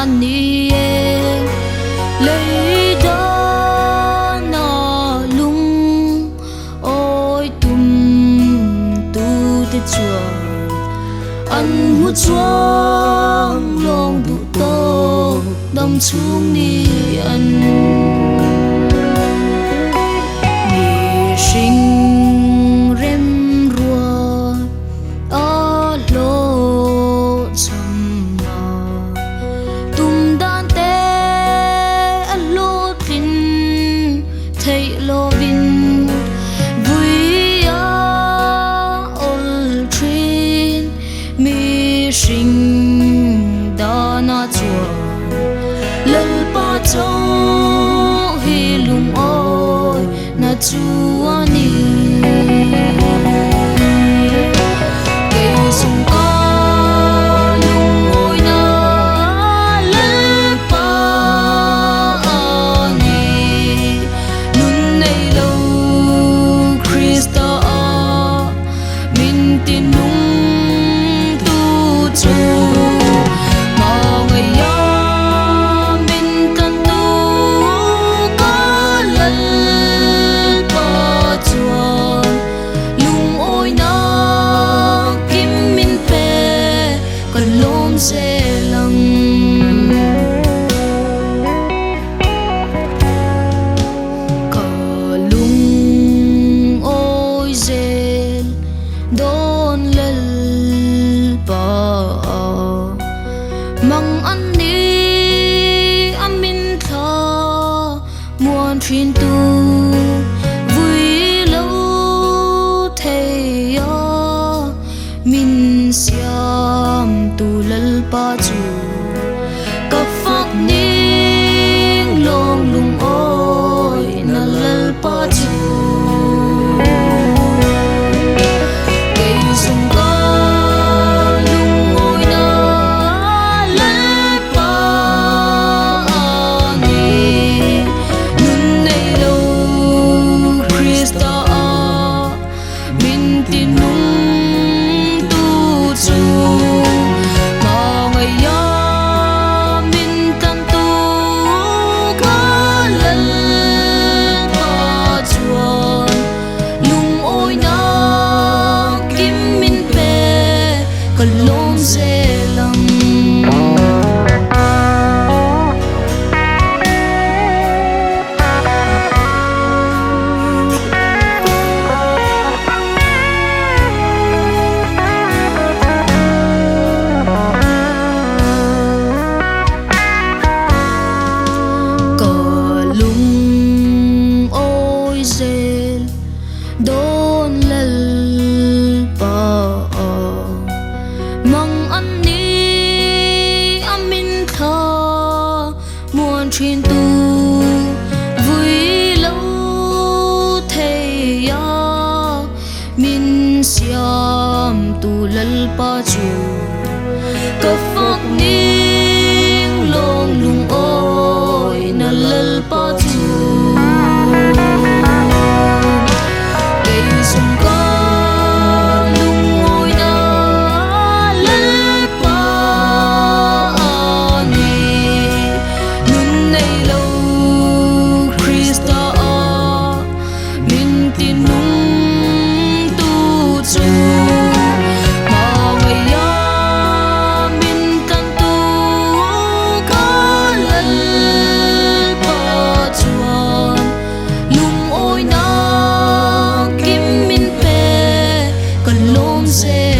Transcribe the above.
ani e lấy đó na lung ôi tum tu te chua anh hút chuang long đủ to đâm xuống ni anh mi sinh rem rùa ở lô chăm mà tum đan te ở lô tin thấy lô vin vui à ol trin mi sinh da na chua lal pa châu hi lung ôi na chua ni cây sung ca lung ôi na lal pa ni nun nei lâu Krista min tin nung tu chu mang anh đi amin tha muôn truyền tu vui lâu thầy ya min siam tu lal pa chu ka phak ning long lung oi na lal pa chu lawm Zaithiam cả lung ôi zel don lal pa mang anh đi amin tha muôn truyền tu vui lâu thầy ya min siam tu lal pa chu ka phak ning long lung oi na lal pa chu cây sung ca lawm Zaithiam